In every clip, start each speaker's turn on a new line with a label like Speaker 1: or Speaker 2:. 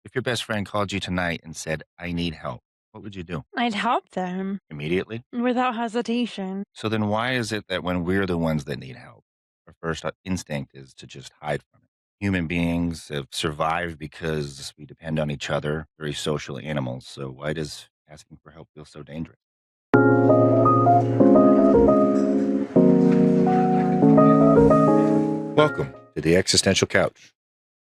Speaker 1: If your best friend called you tonight and said, "I need help," what would you do?
Speaker 2: I'd help them
Speaker 1: Immediately?
Speaker 2: without hesitation.
Speaker 1: So then why is it that when we're the ones that need help, our first instinct is to just hide from it? Human beings have survived because we depend on each other, very social animals. So why does asking for help feel so dangerous? Welcome to the Existential Couch.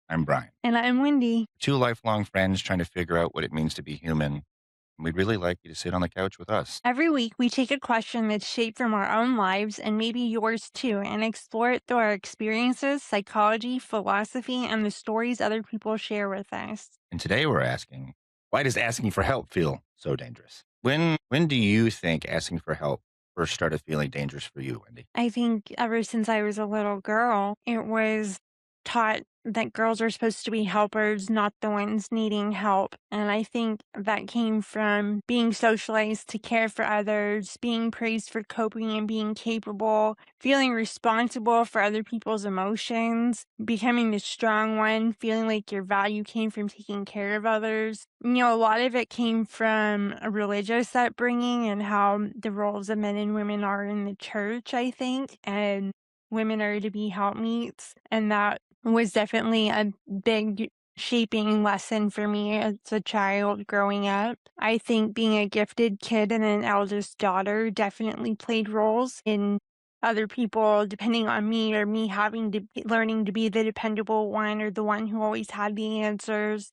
Speaker 1: I'm Brian.
Speaker 2: And I'm Wendy.
Speaker 1: Two lifelong friends trying to figure out what it means to be human. And we'd really like you to sit on the couch with us.
Speaker 2: Every week, we take a question that's shaped from our own lives and maybe yours too, and explore it through our experiences, psychology, philosophy, and the stories other people share with us.
Speaker 1: And today we're asking, why does asking for help feel so dangerous? When do you think asking for help first started feeling dangerous for you, Wendy?
Speaker 2: I think ever since I was a little girl, it was taught that girls are supposed to be helpers, not the ones needing help. And I think that came from being socialized to care for others, being praised for coping and being capable, feeling responsible for other people's emotions, becoming the strong one, feeling like your value came from taking care of others. A lot of it came from a religious upbringing and how the roles of men and women are in the church, I think. And women are to be helpmeets. And that was definitely a big shaping lesson for me as a child growing up. I think being a gifted kid and an eldest daughter definitely played roles in other people depending on me or me having to learning to be the dependable one or the one who always had the answers.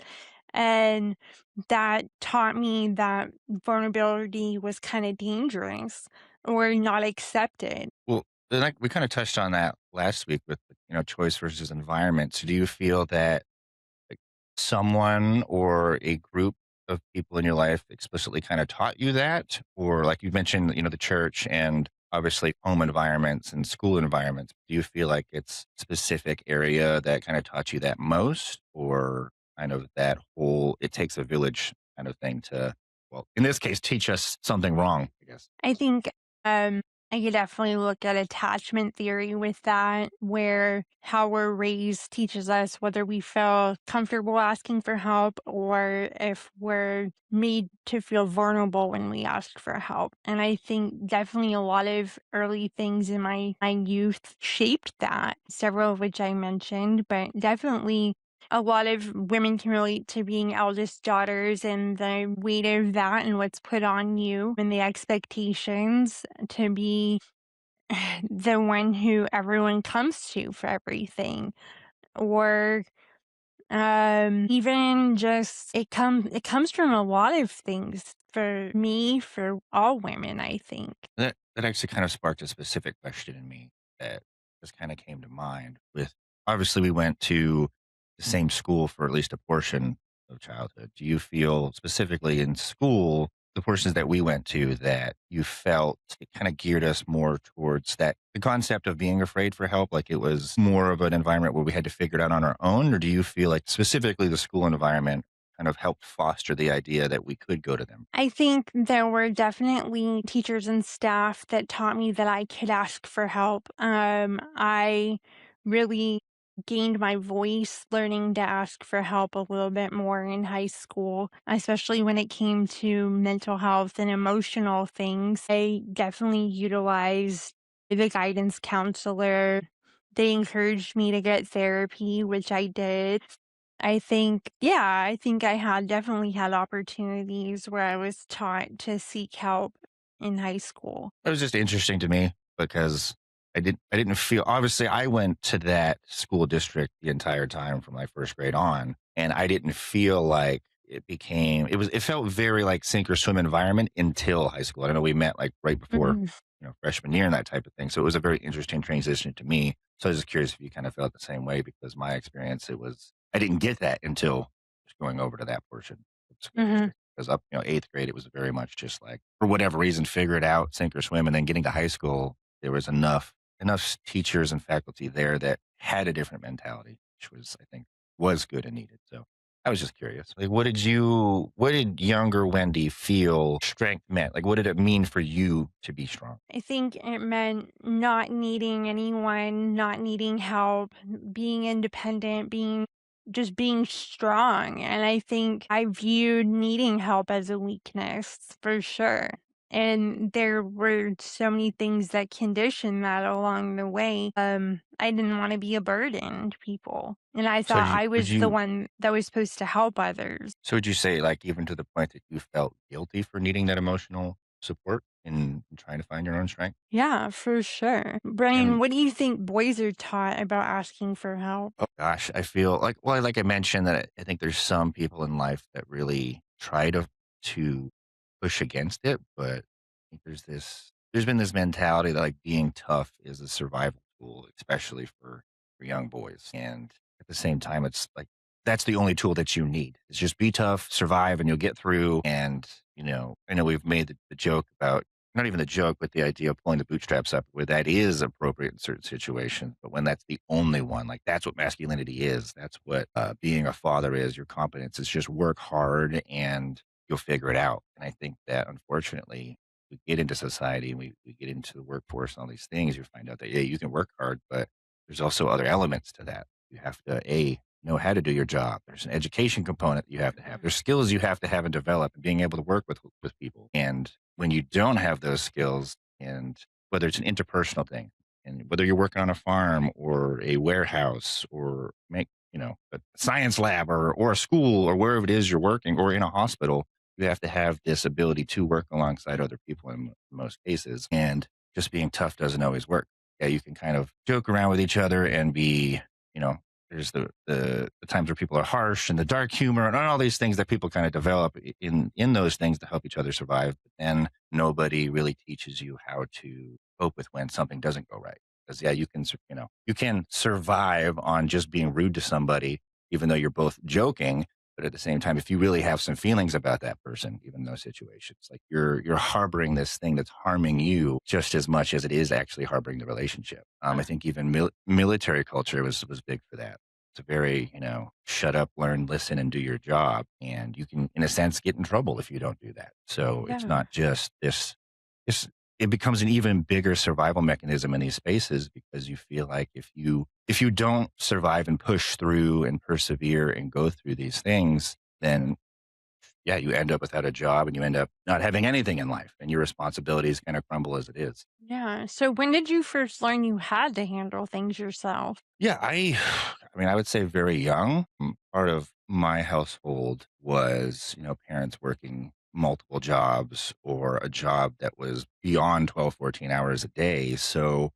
Speaker 2: And that taught me that vulnerability was kind of dangerous or not accepted.
Speaker 1: Well, we kind of touched on that last week with choice versus environment. So do you feel that like someone or a group of people in your life explicitly kind of taught you that, or like you mentioned, the church and obviously home environments and school environments? Do you feel like it's specific area that kind of taught you that most, or kind of that whole it takes a village kind of thing to, well, in this case, teach us something wrong, I guess?
Speaker 2: I think um, I could definitely look at attachment theory with that, where how we're raised teaches us whether we feel comfortable asking for help or if we're made to feel vulnerable when we ask for help. And I think definitely a lot of early things in my youth shaped that, several of which I mentioned, but definitely a lot of women can relate to being eldest daughters and the weight of that and what's put on you and the expectations to be the one who everyone comes to for everything. Or even just it comes from a lot of things for me, for all women, I think.
Speaker 1: That actually kind of sparked a specific question in me that just kind of came to mind. With obviously, we went to the same school for at least a portion of childhood. Do you feel specifically in school, the portions that we went to, that you felt it kind of geared us more towards that the concept of being afraid for help? Like it was more of an environment where we had to figure it out on our own, or do you feel like specifically the school environment kind of helped foster the idea that we could go to them?
Speaker 2: I think there were definitely teachers and staff that taught me that I could ask for help. I really gained my voice learning to ask for help a little bit more in high school, especially when it came to mental health and emotional things. I definitely utilized the guidance counselor. They encouraged me to get therapy, which I did. I think I had definitely had opportunities where I was taught to seek help in high school.
Speaker 1: It was just interesting to me because I didn't feel, obviously I went to that school district the entire time from my first grade on, and I didn't feel like it felt very like sink or swim environment until high school. I don't know, we met like right before,
Speaker 2: Mhm.
Speaker 1: freshman year and that type of thing. So it was a very interesting transition to me. So I was just curious if you kind of felt the same way, because my experience, I didn't get that until just going over to that portion of the school
Speaker 2: Mhm.
Speaker 1: district. Because up, eighth grade, it was very much just like, for whatever reason, figure it out, sink or swim. And then getting to high school, there was enough teachers and faculty there that had a different mentality, which was, I think, was good and needed. So I was just curious. Like, what did younger Wendy feel strength meant? Like, what did it mean for you to be strong?
Speaker 2: I think it meant not needing anyone, not needing help, being independent, being just being strong. And I think I viewed needing help as a weakness for sure. And there were so many things that conditioned that along the way. I didn't want to be a burden to people. And I
Speaker 1: So
Speaker 2: thought I
Speaker 1: would
Speaker 2: was the
Speaker 1: you
Speaker 2: one that was supposed to help others.
Speaker 1: so would you say, like, even to the point that you felt guilty for needing that emotional support in trying to find your own strength?
Speaker 2: Yeah, for sure. Brian,
Speaker 1: And
Speaker 2: what do you think boys are taught about asking for help?
Speaker 1: oh gosh, I feel like, well, like I mentioned, that I think there's some people in life that really try to push against it, but I think there's been this mentality that like being tough is a survival tool, especially for young boys. And at the same time, it's like that's the only tool that you need. It's just be tough, survive, and you'll get through. And I know we've made the joke about, not even the joke, but the idea of pulling the bootstraps up, where that is appropriate in certain situations. But when that's the only one, like that's what masculinity is. That's what being a father is. Your competence is just work hard and you'll figure it out. And I think that unfortunately, we get into society and we get into the workforce and all these things, you find out that, yeah, you can work hard, but there's also other elements to that. You have to, know how to do your job. There's an education component that you have to have. There's skills you have to have and develop and being able to work with people. And when you don't have those skills, and whether it's an interpersonal thing, and whether you're working on a farm or a warehouse or a science lab or a school or wherever it is you're working or in a hospital, you have to have this ability to work alongside other people in most cases. And just being tough doesn't always work. Yeah, you can kind of joke around with each other and be, you know, there's the times where people are harsh and the dark humor and all these things that people kind of develop in those things to help each other survive. But then nobody really teaches you how to cope with when something doesn't go right. Because yeah, you can survive on just being rude to somebody, even though you're both joking. But at the same time, if you really have some feelings about that person, even in those situations, like you're harboring this thing that's harming you just as much as it is actually harboring the relationship. I think even military culture was big for that. It's a very, shut up, learn, listen, and do your job. And you can, in a sense, get in trouble if you don't do that. So it's
Speaker 2: Yeah.
Speaker 1: not just this, it becomes an even bigger survival mechanism in these spaces, because you feel like if you don't survive and push through and persevere and go through these things, then yeah, you end up without a job and you end up not having anything in life and your responsibilities kind of crumble as it is.
Speaker 2: Yeah. So when did you first learn you had to handle things yourself?
Speaker 1: Yeah, I mean, I would say very young. Part of my household was, parents working multiple jobs or a job that was beyond 12, 14 hours a day. So,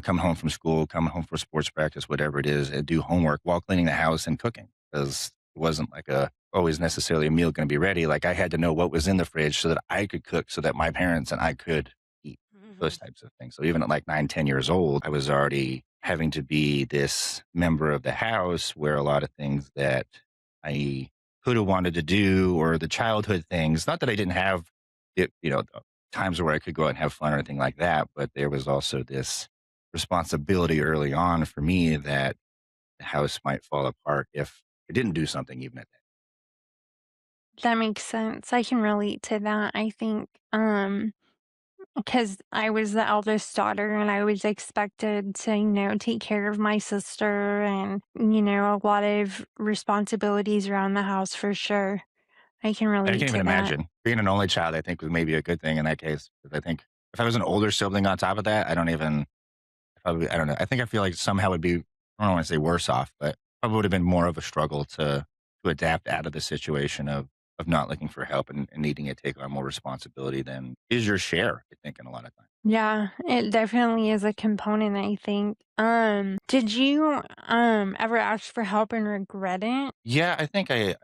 Speaker 1: come home from school, come home for sports practice, whatever it is, and do homework while cleaning the house and cooking, because it wasn't like a always necessarily a meal going to be ready. Like I had to know what was in the fridge so that I could cook, so that my parents and I could eat, those
Speaker 2: Mhm.
Speaker 1: types of things. So even at like 9, 10 years old, I was already having to be this member of the house where a lot of things that I could have wanted to do, or the childhood things, not that I didn't have it, times where I could go out and have fun or anything like that, but there was also this responsibility early on for me that the house might fall apart if I didn't do something even at that.
Speaker 2: That makes sense. I can relate to that. I think, because I was the eldest daughter and I was expected to, take care of my sister and, a lot of responsibilities around the house for sure. I can
Speaker 1: I
Speaker 2: relate
Speaker 1: can't even
Speaker 2: to that.
Speaker 1: imagine being an only child. I think was maybe a good thing in that case, because I think if I was an older sibling on top of that, I don't know. I think I feel like somehow would be, I don't want to say worse off, but probably would have been more of a struggle to adapt out of the situation of not looking for help and needing to take on more responsibility than is your share, I think, in a lot of times.
Speaker 2: Yeah, it definitely is a component, I think. Did you ever ask for help and regret it?
Speaker 1: Yeah, I think I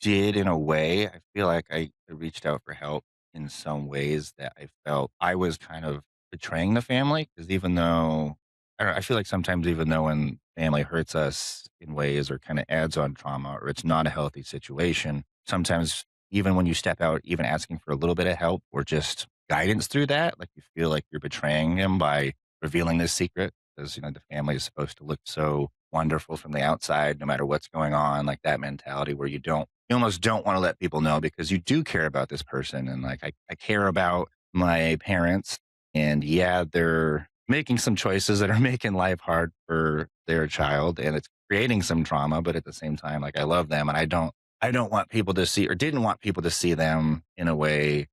Speaker 1: did in a way. I feel like I reached out for help in some ways that I felt I was kind of betraying the family, because even though I don't know, I feel like sometimes even though when family hurts us in ways or kind of adds on trauma or it's not a healthy situation, sometimes even when you step out, even asking for a little bit of help or just guidance through that, like you feel like you're betraying him by revealing this secret, because the family is supposed to look so wonderful from the outside no matter what's going on, like that mentality where you almost don't want to let people know because you do care about this person. And like I care about my parents, and yeah, they're making some choices that are making life hard for their child, and it's creating some trauma, but at the same time, like I love them and I don't want people to see or didn't want people to see them in a way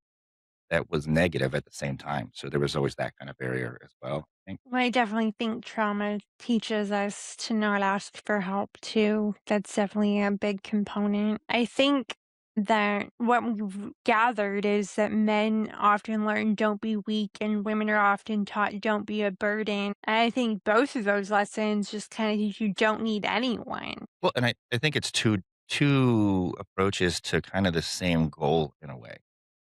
Speaker 1: that was negative at the same time. So there was always that kind of barrier as well, I think.
Speaker 2: Well, I definitely think trauma teaches us to not ask for help too. That's definitely a big component. I think that what we've gathered is that men often learn don't be weak and women are often taught don't be a burden. And I think both of those lessons just kind of teach you don't need anyone.
Speaker 1: Well, and I think it's two approaches to kind of the same goal in a way.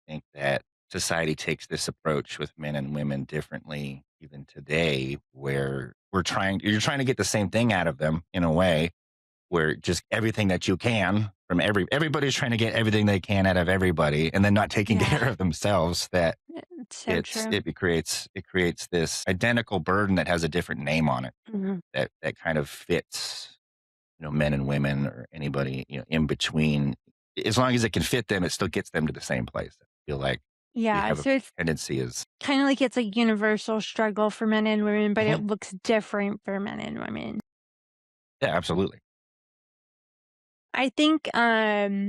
Speaker 1: I think that society takes this approach with men and women differently even today, where you're trying to get the same thing out of them in a way where just everything that you can from everybody's trying to get everything they can out of everybody and then not taking
Speaker 2: Yeah,
Speaker 1: care of themselves that
Speaker 2: it's so true.
Speaker 1: it creates this identical burden that has a different name on it
Speaker 2: Mhm.
Speaker 1: that kind of fits men and women or anybody in between. As long as it can fit them, it still gets them to the same place. I feel like we
Speaker 2: Yeah,
Speaker 1: have a
Speaker 2: so it's
Speaker 1: tendency is
Speaker 2: kind of like it's a universal struggle for men and women, but it
Speaker 1: Mhm.
Speaker 2: looks different for men and women.
Speaker 1: Yeah, absolutely.
Speaker 2: I think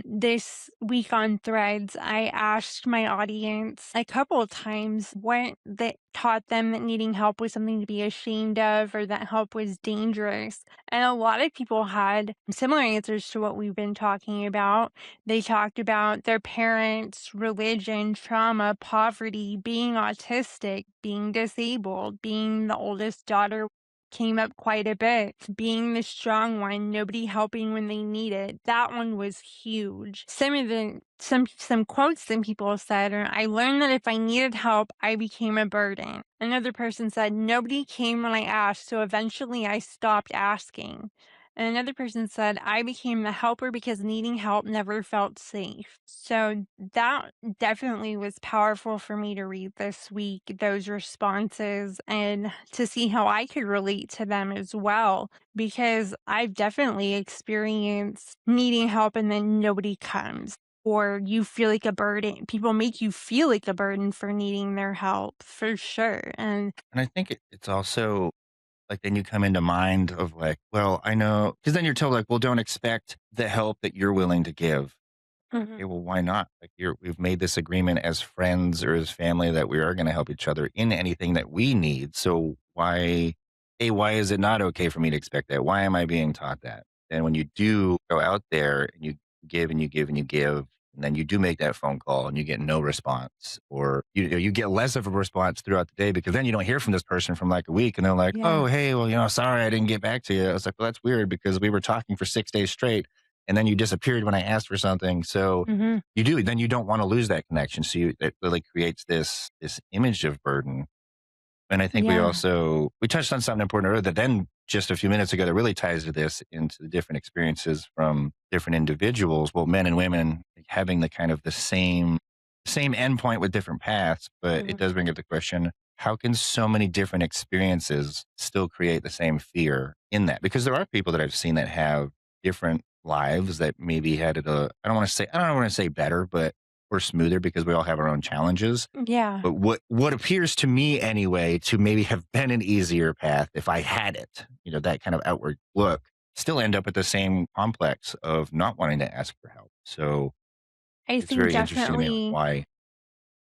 Speaker 2: this week on Threads, I asked my audience a couple of times what that taught them that needing help was something to be ashamed of or that help was dangerous. And a lot of people had similar answers to what we've been talking about. They talked about their parents, religion, trauma, poverty, being autistic, being disabled, being the oldest daughter came up quite a bit. Being the strong one, nobody helping when they need it. That one was huge. Some quotes that people said are, I learned that if I needed help, I became a burden. Another person said, nobody came when I asked, so eventually I stopped asking. And another person said, I became the helper because needing help never felt safe. So that definitely was powerful for me to read this week, those responses, and to see how I could relate to them as well. Because I've definitely experienced needing help and then nobody comes. Or you feel like a burden. People make you feel like a burden for needing their help, for sure. And
Speaker 1: And I think it's also like then you come into mind of like, well, I know because then you're told like, well, don't expect the help that you're willing to give.
Speaker 2: mhm,
Speaker 1: Okay, well, why not? Like we've made this agreement as friends or as family that we are going to help each other in anything that we need. So why is it not okay for me to expect that? Why am I being taught that? And when you do go out there and you give and you give and you give, and then you do make that phone call and you get no response, or you get less of a response throughout the day because then you don't hear from this person from like a week, and they're like,
Speaker 2: yeah.
Speaker 1: oh, hey, well, sorry I didn't get back to you. I was like, well, that's weird because we were talking for 6 days straight and then you disappeared when I asked for something. So
Speaker 2: Hmm.
Speaker 1: then you don't want to lose that connection. So it really creates this image of burden. And I think
Speaker 2: Yeah.
Speaker 1: we touched on something important earlier that then just a few minutes ago that really ties to this into the different experiences from different individuals, well, men and women having the kind of the same endpoint with different paths. But it
Speaker 2: Mhm.
Speaker 1: does bring up the question, how can so many different experiences still create the same fear in that? Because there are people that I've seen that have different lives that maybe had it I don't want to say better, but we're smoother because we all have our own challenges,
Speaker 2: Yeah.
Speaker 1: but what appears to me anyway to maybe have been an easier path if I had it, that kind of outward look, still end up at the same complex of not wanting to ask for help. So
Speaker 2: I
Speaker 1: it's
Speaker 2: think
Speaker 1: very interesting to me like
Speaker 2: definitely
Speaker 1: why.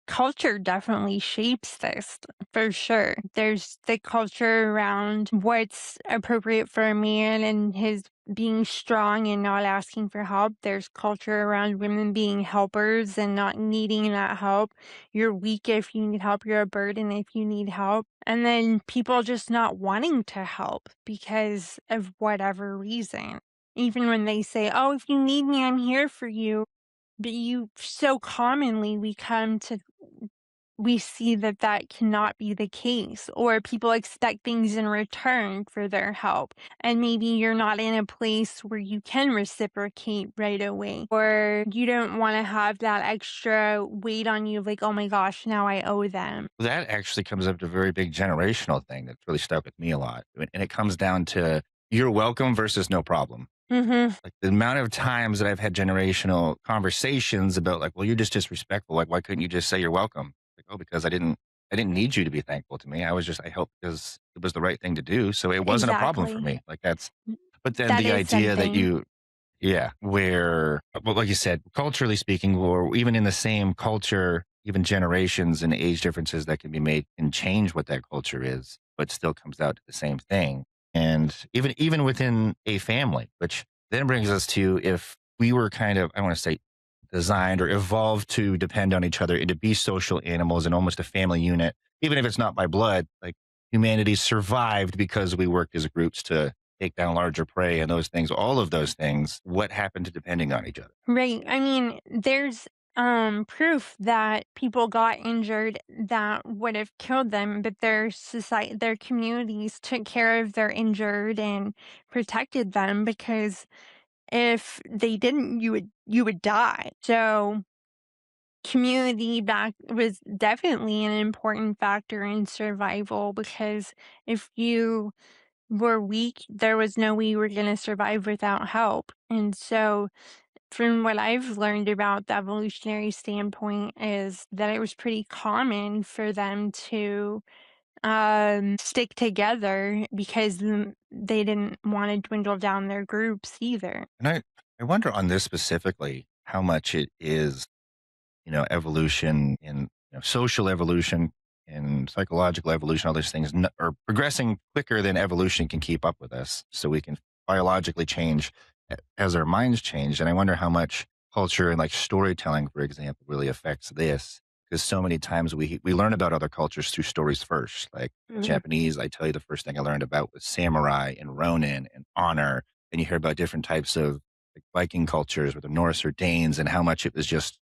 Speaker 2: culture definitely shapes this for sure. There's the culture around what's appropriate for a man and his being strong and not asking for help. There's culture around women being helpers and not needing that help. You're weak if you need help, you're a burden if you need help. And then people just not wanting to help because of whatever reason. Even when they say, oh, if you need me, I'm here for you. But you so commonly we see that that cannot be the case, or people expect things in return for their help. And maybe you're not in a place where you can reciprocate right away, or you don't want to have that extra weight on you, like, oh my gosh, now I owe them.
Speaker 1: That actually comes up to a very big generational thing that's really stuck with me a lot. And it comes down to you're welcome versus no problem.
Speaker 2: Hmm.
Speaker 1: Like the amount of times that I've had generational conversations about like, well, you're just disrespectful. Like, why couldn't you just say you're welcome? Like, oh, because I didn't need you to be thankful to me. I helped because it was the right thing to do. So it wasn't a problem for
Speaker 2: Exactly.
Speaker 1: me. Like that's But then
Speaker 2: That
Speaker 1: the
Speaker 2: is
Speaker 1: idea that
Speaker 2: something.
Speaker 1: you yeah, where well, like you said, culturally speaking, or even in the same culture, even generations and age differences that can be made can change what that culture is, but still comes out to the same thing. And even within a family, which then brings us to if we were kind of, I want to say, designed or evolved to depend on each other and to be social animals and almost a family unit, even if it's not by blood, like humanity survived because we worked as groups to take down larger prey and those things, all of those things, what happened to depending on each other?
Speaker 2: Right. I mean, there's proof that people got injured that would have killed them, but their communities took care of their injured and protected them because if they didn't, you would die. So community back was definitely an important factor in survival because if you were weak, there was no way you were going to survive without help. And so from what I've learned about the evolutionary standpoint is that it was pretty common for them to stick together because they didn't want to dwindle down their groups either.
Speaker 1: And I wonder on this specifically how much it is, evolution in social evolution and psychological evolution, all these things are progressing quicker than evolution can keep up with us. So we can biologically change as our minds change. And I wonder how much culture and like storytelling, for example, really affects this. Because so many times we learn about other cultures through stories first. Like
Speaker 2: Mhm.
Speaker 1: Japanese, I tell you, the first thing I learned about was samurai and Ronin and honor. And you hear about different types of like Viking cultures with the Norse or Danes and how much it was just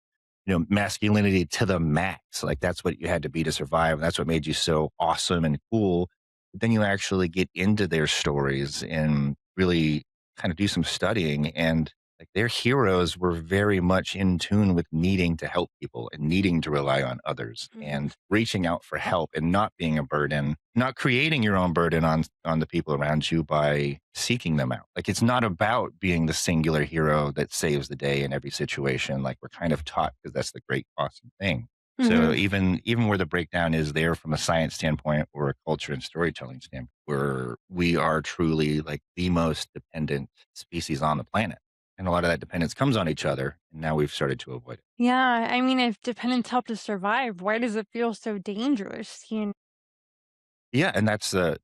Speaker 1: masculinity to the max. Like that's what you had to be to survive. And that's what made you so awesome and cool. But then you actually get into their stories and really kind of do some studying. And like their heroes were very much in tune with needing to help people and needing to rely on others
Speaker 2: Mhm.
Speaker 1: and reaching out for help and not being a burden, not creating your own burden on the people around you by seeking them out. Like it's not about being the singular hero that saves the day in every situation. Like we're kind of taught because that's the great awesome thing. So
Speaker 2: Mhm.
Speaker 1: even where the breakdown is there from a science standpoint or a culture and storytelling standpoint, where we are truly like the most dependent species on the planet. And a lot of that dependence comes on each other. And now we've started to avoid it.
Speaker 2: Yeah, I mean, if dependents help to survive, why does it feel so dangerous?
Speaker 1: Yeah, and that's the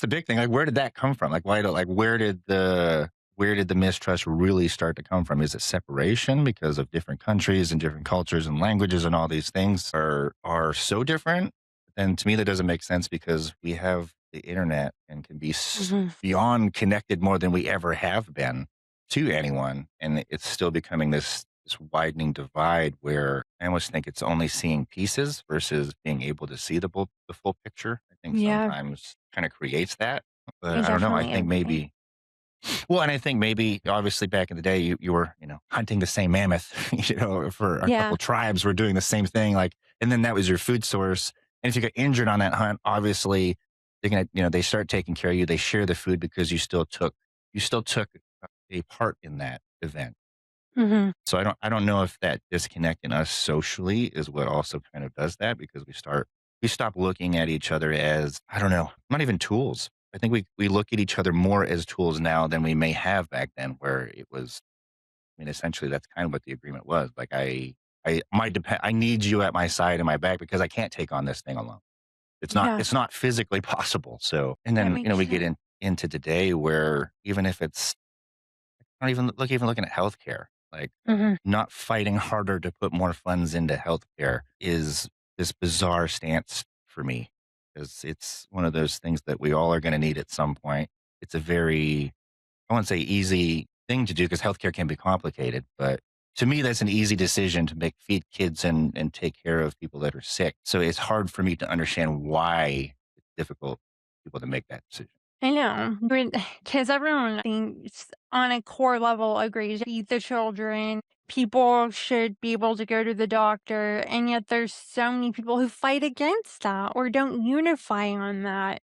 Speaker 1: big thing. Like, where did that come from? Like, where did the mistrust really start to come from? Is it separation because of different countries and different cultures and languages and all these things are so different? And to me, that doesn't make sense because we have the internet and can be
Speaker 2: Mhm.
Speaker 1: beyond connected more than we ever have been to anyone, and it's still becoming this widening divide where I almost think it's only seeing pieces versus being able to see the full picture. I think
Speaker 2: Yeah,
Speaker 1: sometimes kind of creates that, but
Speaker 2: I
Speaker 1: I don't know. I
Speaker 2: definitely
Speaker 1: think
Speaker 2: agree.
Speaker 1: maybe well, and I think maybe obviously back in the day you were, hunting the same mammoth, for a
Speaker 2: Yeah.
Speaker 1: couple tribes were doing the same thing, like, and then that was your food source. And if you got injured on that hunt, obviously they're gonna, they start taking care of you. They share the food because you still took a part in that event.
Speaker 2: Mhm.
Speaker 1: So I don't know if that disconnect in us socially is what also kind of does that because we stop looking at each other as, I don't know, not even tools. I think we look at each other more as tools now than we may have back then, where it was, I mean, essentially that's kind of what the agreement was. Like I need you at my side and my back because I can't take on this thing alone. It's not
Speaker 2: Yeah,
Speaker 1: it's not physically possible. So and
Speaker 2: that
Speaker 1: then,
Speaker 2: makes
Speaker 1: we get
Speaker 2: sense.
Speaker 1: into today where even if it's not even looking at healthcare, like
Speaker 2: Mhm.
Speaker 1: not fighting harder to put more funds into healthcare is this bizarre stance for me because it's one of those things that we all are going to need at some point. It's a very, I won't say easy thing to do because healthcare can be complicated, but to me, that's an easy decision to make feed kids and take care of people that are sick. So it's hard for me to understand why it's difficult for people to make that decision.
Speaker 2: I know, but because everyone thinks on a core level agrees, feed the children, people should be able to go to the doctor, and yet there's so many people who fight against that or don't unify on that.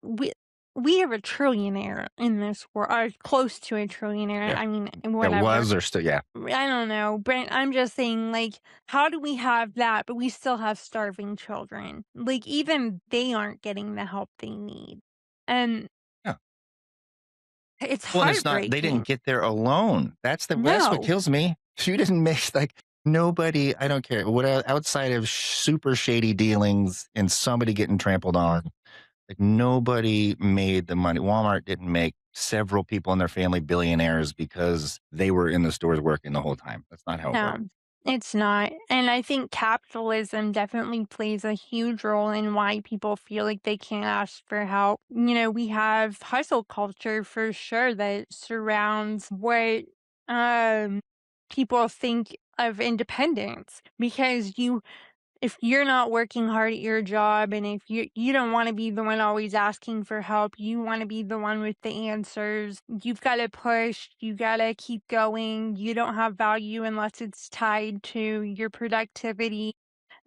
Speaker 2: we we have a trillionaire in this world, or close to a trillionaire.
Speaker 1: Yeah.
Speaker 2: I mean,
Speaker 1: That
Speaker 2: whatever.
Speaker 1: was or still, yeah.
Speaker 2: I don't know, but I'm just saying, like, how do we have that, but we still have starving children? Like, even they aren't getting the help they need. And
Speaker 1: Yeah.
Speaker 2: It's
Speaker 1: Well, and it's not they didn't
Speaker 2: heartbreaking.
Speaker 1: get there alone. That's what
Speaker 2: No,
Speaker 1: kills me. She didn't make like nobody, I don't care what outside of super shady dealings and somebody getting trampled on. Like nobody made the money. Walmart didn't make several people in their family billionaires because they were in the stores working the whole time. That's not how it
Speaker 2: no,
Speaker 1: works.
Speaker 2: it's not. And I think capitalism definitely plays a huge role in why people feel like they can't ask for help. We have hustle culture for sure that surrounds what um people think of independence because if you're not working hard at your job and if you don't want to be the one always asking for help, you want to be the one with the answers. You've got to push, you got to keep going. You don't have value unless it's tied to your productivity.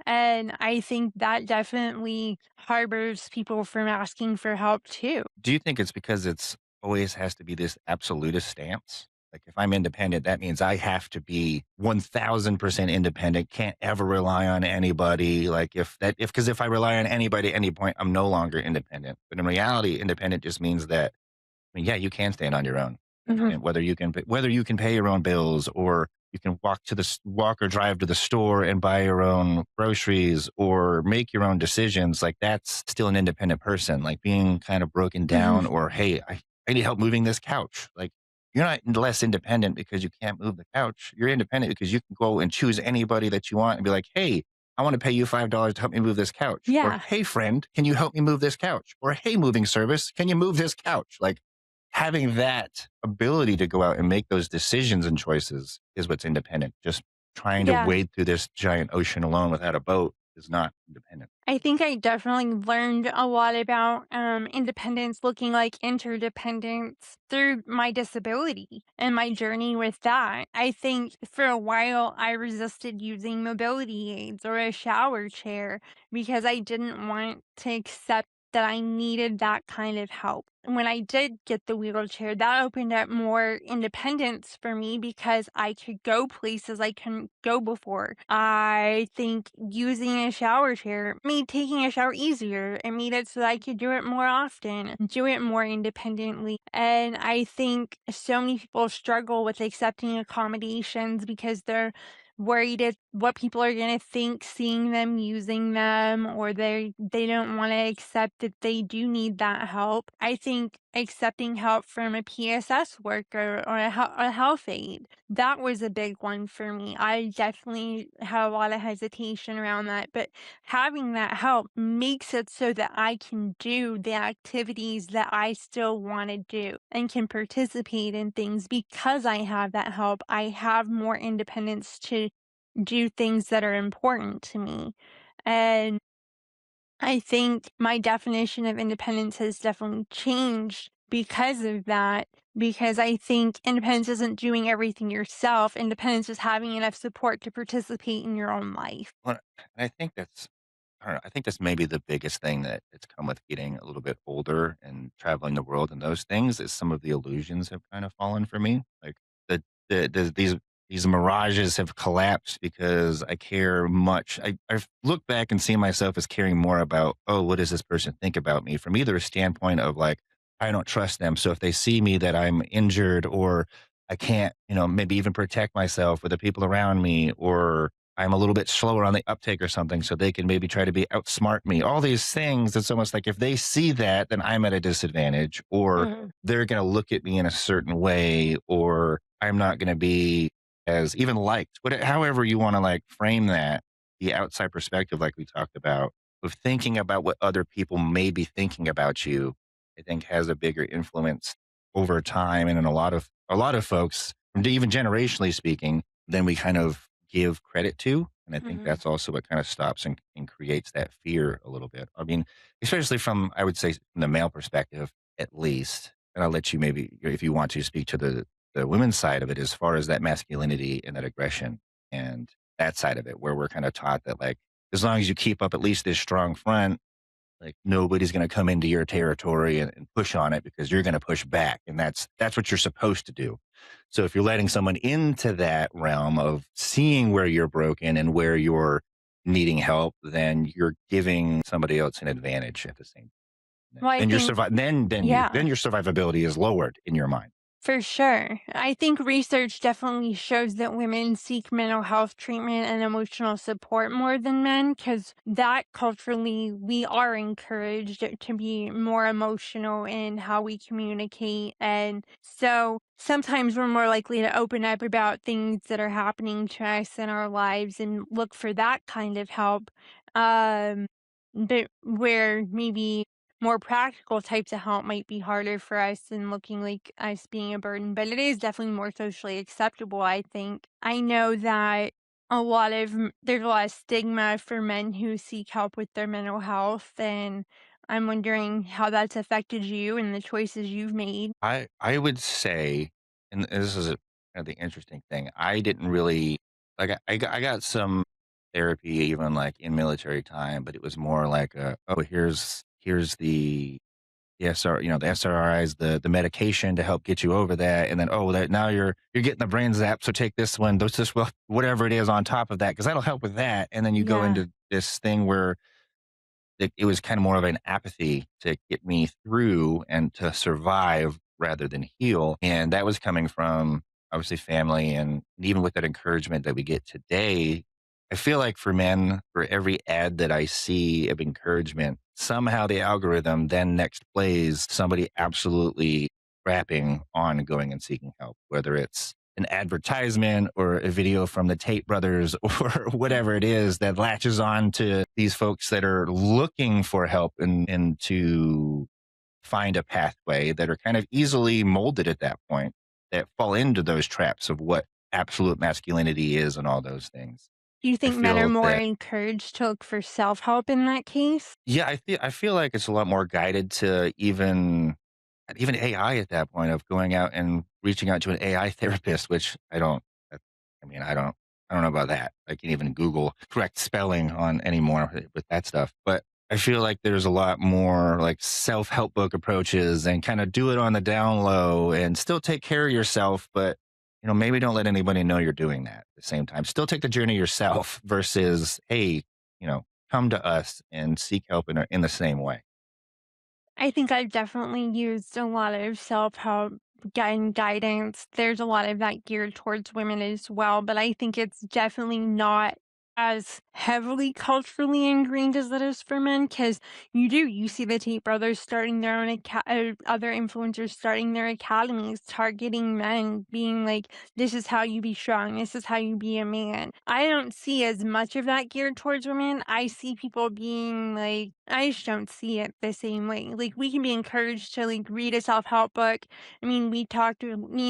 Speaker 2: And I think that definitely harbors people from asking for help too.
Speaker 1: Do you think it's because it's always has to be this absolutist stance? Like if I'm independent, that means I have to be 1000% independent, can't ever rely on anybody. Like because if I rely on anybody at any point, I'm no longer independent. But in reality, independent just means that yeah, you can stand on your own,
Speaker 2: Mhm.
Speaker 1: and whether you can pay your own bills, or you can walk or drive to the store and buy your own groceries, or make your own decisions. Like that's still an independent person. Like being kind of broken
Speaker 2: Mhm.
Speaker 1: down, or hey, I need help moving this couch. Like you're not less independent because you can't move the couch. You're independent because you can go and choose anybody that you want and be like, hey, I want to pay you $5 to help me move this couch. Or,
Speaker 2: Yeah.
Speaker 1: hey, friend, can you help me move this couch? Or, hey, moving service, can you move this couch? Like, having that ability to go out and make those decisions and choices is what's independent. Just trying to
Speaker 2: Yeah.
Speaker 1: wade through this giant ocean alone without a boat is not independent.
Speaker 2: I think I definitely learned a lot about independence looking like interdependence through my disability and my journey with that. I think for a while I resisted using mobility aids or a shower chair because I didn't want to accept that I needed that kind of help. When I did get the wheelchair, that opened up more independence for me because I could go places I couldn't go before. I think using a shower chair made taking a shower easier. It made it so that I could do it more often, do it more independently. And I think so many people struggle with accepting accommodations because they're worried what people are going to think seeing them using them, or they don't want to accept that they do need that help. I think accepting help from a PSS worker or a health aide, that was a big one for me. I definitely had a lot of hesitation around that, but having that help makes it so that I can do the activities that I still want to do and can participate in things because I have that help. I have more independence to do things that are important to me. And I think my definition of independence has definitely changed because of that. Because I think independence isn't doing everything yourself. Independence is having enough support to participate in your own life.
Speaker 1: Well, and I think that's I don't know, I think that's maybe the biggest thing that it's come with getting a little bit older and traveling the world and those things is some of the illusions have kind of fallen for me. Like these mirages have collapsed because I care much. I've looked back and seen myself as caring more about, oh, what does this person think about me? From either a standpoint of like, I don't trust them. So if they see me that I'm injured, or I can't, maybe even protect myself with the people around me, or I'm a little bit slower on the uptake or something, so they can maybe try to be outsmart me. All these things, it's almost like if they see that, then I'm at a disadvantage, or
Speaker 2: Mhm.
Speaker 1: they're going to look at me in a certain way, or I'm not going to be as even liked. However you want to like frame that, the outside perspective, like we talked about, of thinking about what other people may be thinking about you, I think has a bigger influence over time, and in a lot of folks, even generationally speaking, than we kind of give credit to. And I think
Speaker 2: Mhm.
Speaker 1: that's also what kind of stops and creates that fear a little bit. I mean, especially from, I would say, from the male perspective, at least. And I'll let you maybe, if you want to, speak to the women's side of it as far as that masculinity and that aggression and that side of it, where we're kind of taught that, like, as long as you keep up at least this strong front, like nobody's going to come into your territory and push on it because you're going to push back, and that's what you're supposed to do. So if you're letting someone into that realm of seeing where you're broken and where you're needing help, then you're giving somebody else an advantage at the same time.
Speaker 2: Well, I
Speaker 1: Then your
Speaker 2: think
Speaker 1: then
Speaker 2: yeah.
Speaker 1: your survivability is lowered in your mind.
Speaker 2: For sure. I think research definitely shows that women seek mental health treatment and emotional support more than men because that culturally we are encouraged to be more emotional in how we communicate. And so sometimes we're more likely to open up about things that are happening to us in our lives and look for that kind of help. Um, but where maybe more practical types of help might be harder for us than looking like us being a burden, but it is definitely more socially acceptable, I think. I know that there's a lot of stigma for men who seek help with their mental health, and I'm wondering how that's affected you and the choices you've made.
Speaker 1: I would say, and this is kind of the interesting thing. I didn't really like. I got some therapy even like in military time, but it was more like oh, here's the SR, the SRIs, the medication to help get you over that, and then oh, that now you're getting the brain zap, so take this one, this well, whatever it is on top of that, because that'll help with that, and then you go
Speaker 2: Yeah.
Speaker 1: into this thing where it was kind of more of an apathy to get me through and to survive rather than heal. And that was coming from obviously family. And even with that encouragement that we get today, I feel like for men, for every ad that I see of encouragement, somehow the algorithm then next plays somebody absolutely rapping on going and seeking help, whether it's an advertisement or a video from the Tate brothers or whatever it is that latches on to these folks that are looking for help and to find a pathway that are kind of easily molded at that point that fall into those traps of what absolute masculinity is and all those things.
Speaker 2: Do you
Speaker 1: I
Speaker 2: think men are
Speaker 1: feel
Speaker 2: more
Speaker 1: that
Speaker 2: encouraged to look for self help in that case?
Speaker 1: yeah, I feel like it's a lot more guided to even AI at that point of going out and reaching out to an AI therapist, which I don't. I mean, I don't know about that. I can't even Google correct spelling on anymore with that stuff. But I feel like there's a lot more like self help book approaches and kind of do it on the down low and still take care of yourself, but maybe don't let anybody know you're doing that at the same time. Still take the journey yourself versus, hey, you know, come to us and seek help in the same way.
Speaker 2: I think I've definitely used a lot of self-help guidance. There's a lot of that geared towards women as well, but I think it's definitely not as heavily culturally ingrained as it is for men because you see the Tate brothers starting their own other influencers starting their academies targeting men being like, this is how you be strong, this is how you be a man. I don't see as much of that geared towards women. I see people being like, I just don't see it the same way. Like we can be encouraged to like read a self-help book. I mean, me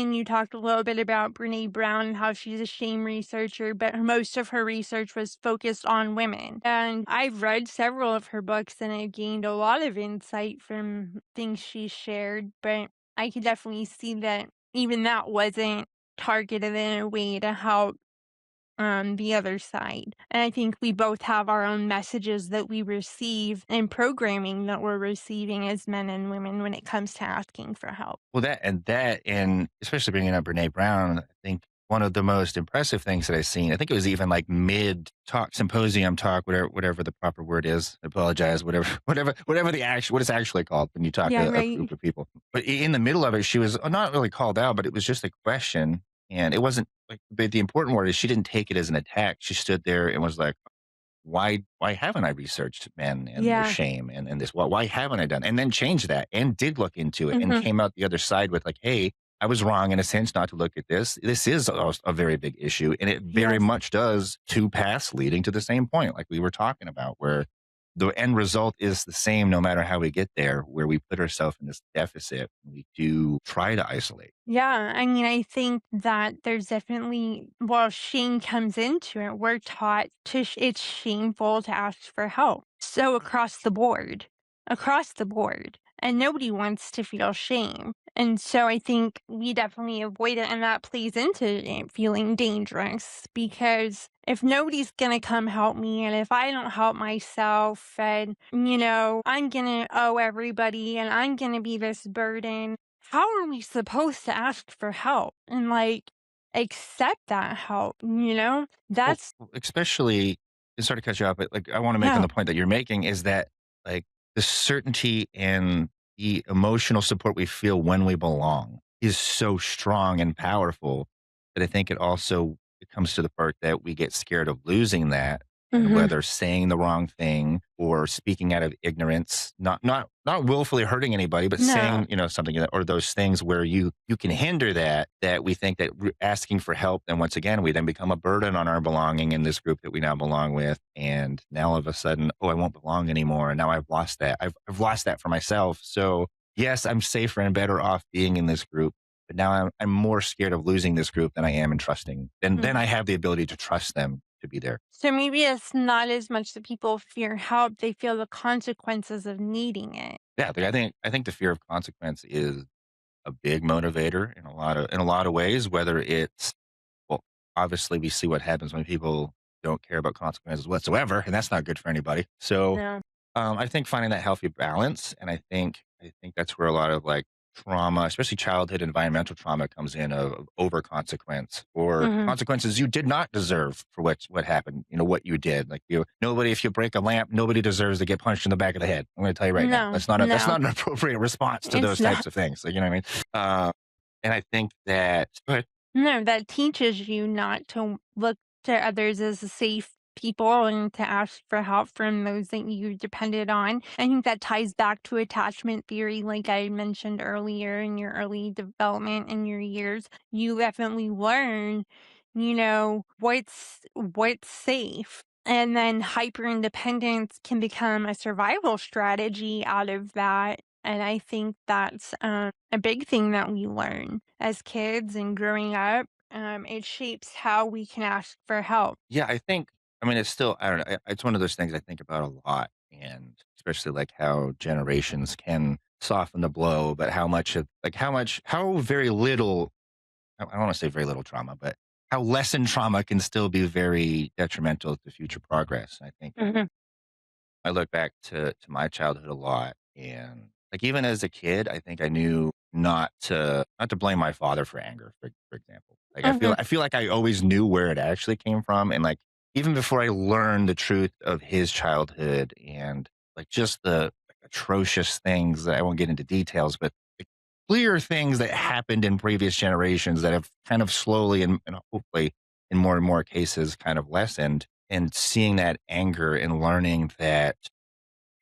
Speaker 2: and you talked a little bit about Brene Brown and how she's a shame researcher, but most of her research was focused on women. And I've read several of her books and I've gained a lot of insight from things she shared, but I could definitely see that even that wasn't targeted in a way to help the other side. And I think we both have our own messages that we receive and programming that we're receiving as men and women when it comes to asking for help.
Speaker 1: Well, and especially bringing up Brene Brown, I think one of the most impressive things that I've seen, I think it was even like mid talk, symposium talk, whatever the proper word is. I apologize, whatever what it's actually called when you talk
Speaker 2: Yeah,
Speaker 1: to a
Speaker 2: right.
Speaker 1: group of people. But in the middle of it, she was not really called out, but it was just a question. And it wasn't like, but the important word is she didn't take it as an attack. She stood there and was like, why haven't I researched men and their
Speaker 2: Yeah.
Speaker 1: shame and this? Why haven't I done? And then changed that and did look into it and
Speaker 2: Hmm.
Speaker 1: came out the other side with like, hey, I was wrong in a sense not to look at this. This is a very big issue, and it very
Speaker 2: Yes.
Speaker 1: much does two paths leading to the same point, like we were talking about, where the end result is the same no matter how we get there. Where we put ourselves in this deficit, we do try to isolate.
Speaker 2: Yeah, I mean, I think that there's definitely, well, shame comes into it. We're taught it's shameful to ask for help. So across the board, and nobody wants to feel shame. And so I think we definitely avoid it, and that plays into it feeling dangerous because if nobody's gonna come help me, and if I don't help myself, and I'm gonna owe everybody, and I'm gonna be this burden, how are we supposed to ask for help and like accept that help, you know?
Speaker 1: Well,
Speaker 2: That's
Speaker 1: especially, sorry to cut you off, but like I want to make on
Speaker 2: yeah.
Speaker 1: the point that you're making is that like the certainty and the emotional support we feel when we belong is so strong and powerful that I think it comes to the part that we get scared of losing that, and
Speaker 2: Mhm.
Speaker 1: whether saying the wrong thing or speaking out of ignorance, not willfully hurting anybody, but
Speaker 2: No.
Speaker 1: saying, something that, or those things where you can hinder that we think that asking for help, and once again we then become a burden on our belonging in this group that we now belong with, and now all of a sudden, oh, I won't belong anymore, and now I've lost that. I've lost that for myself. So yes, I'm safer and better off being in this group, but now I'm more scared of losing this group than I am in trusting. And then
Speaker 2: Mhm.
Speaker 1: I have the ability to trust them to be there.
Speaker 2: So maybe it's not as much that people fear help, they feel the consequences of needing it.
Speaker 1: Yeah, like I think the fear of consequence is a big motivator in a lot of ways. Whether it's, well, obviously we see what happens when people don't care about consequences whatsoever, and that's not good for anybody. So
Speaker 2: No.
Speaker 1: I think finding that healthy balance, and I think that's where a lot of like trauma, especially childhood environmental trauma, comes in of over consequence or
Speaker 2: Mhm.
Speaker 1: consequences you did not deserve for what happened. What you did. Like nobody, if you break a lamp, nobody deserves to get punched in the back of the head. I'm going to tell you right now,
Speaker 2: No,
Speaker 1: that's
Speaker 2: no,
Speaker 1: not an appropriate response to
Speaker 2: it's
Speaker 1: those
Speaker 2: not.
Speaker 1: types of things. Like, you know what I mean? Uh, and I think that, go ahead.
Speaker 2: No, that teaches you not to look to others as safe people and to ask for help from those that you depended on. I think that ties back to attachment theory, like I mentioned earlier in your early development in your years. You definitely learn, what's safe. And then hyper independence can become a survival strategy out of that. And I think that's a big thing that we learn as kids and growing up. It shapes how we can ask for help.
Speaker 1: Yeah, I mean, it's still, I don't know. It's one of those things I think about a lot, and especially like how generations can soften the blow, but how very little, I don't want to say very little trauma, but how lessened trauma can still be very detrimental to future progress. I think
Speaker 2: Mhm,
Speaker 1: I look back to my childhood a lot, and like even as a kid, I think I knew not to blame my father for anger, for example. Like
Speaker 2: mhm,
Speaker 1: I feel like I always knew where it actually came from, and like even before I learned the truth of his childhood and like just the like, atrocious things that I won't get into details, but the clear things that happened in previous generations that have kind of slowly and hopefully in more and more cases kind of lessened, and seeing that anger and learning that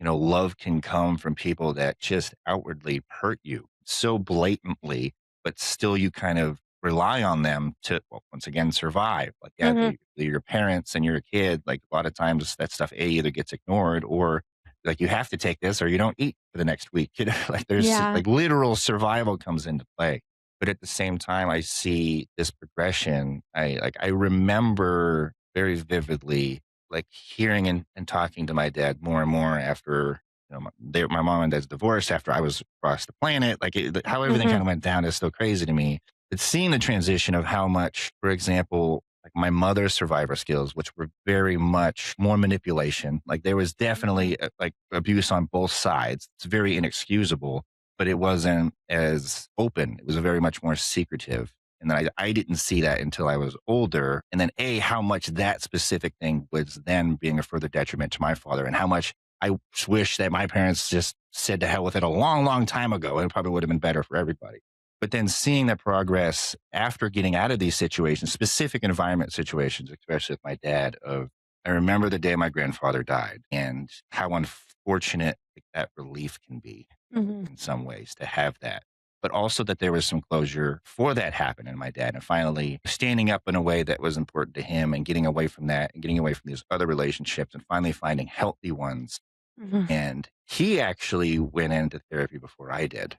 Speaker 1: love can come from people that just outwardly hurt you so blatantly, but still you kind of rely on them to, well, once again, survive. Like, yeah,
Speaker 2: mhm.
Speaker 1: they're your parents and you're a kid. Like, a lot of times that stuff either gets ignored or like you have to take this or you don't eat for the next week. Like, there's
Speaker 2: Yeah.
Speaker 1: like literal survival comes into play. But at the same time, I see this progression. I remember very vividly like hearing and talking to my dad more and more after my mom and dad's divorce, after I was across the planet. Like how everything
Speaker 2: Mhm,
Speaker 1: kind of went down is still crazy to me. But seeing the transition of how much, for example, like my mother's survivor skills, which were very much more manipulation. Like there was
Speaker 2: mhm,
Speaker 1: definitely like abuse on both sides. It's very inexcusable, but it wasn't as open. It was very much more secretive. And then I didn't see that until I was older. And then, how much that specific thing was then being a further detriment to my father, and how much I wish that my parents just said to hell with it a long, long time ago. It probably would have been better for everybody. But then seeing that progress after getting out of these situations, specific environment situations, especially with my dad, I remember the day my grandfather died and how unfortunate like, that relief can be
Speaker 2: mhm.
Speaker 1: in some ways to have that. But also that there was some closure for that happened in my dad, and finally standing up in a way that was important to him and getting away from that and getting away from these other relationships and finally finding healthy ones.
Speaker 2: Mhm.
Speaker 1: And he actually went into therapy before I did.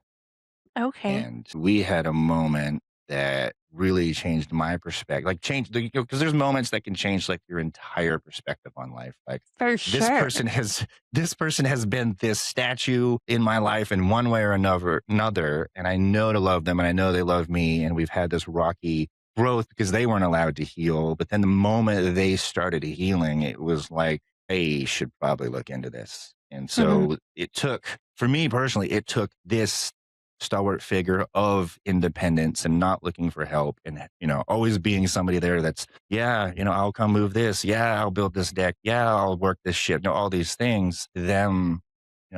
Speaker 2: Okay.
Speaker 1: And we had a moment that really changed my perspective, like changed because there's moments that can change like your entire perspective on life. Like
Speaker 2: For
Speaker 1: this
Speaker 2: sure.
Speaker 1: person has this person has been this statue in my life in one way or another, and I know to love them and I know they love me, and we've had this rocky growth because they weren't allowed to heal. But then the moment that they started healing, it was like they should probably look into this. And
Speaker 2: Mhm,
Speaker 1: so it took, for me personally, it took this stalwart figure of independence and not looking for help, and always being somebody there that's, yeah, I'll come move this, yeah, I'll build this deck, yeah, I'll work this ship, all these things, them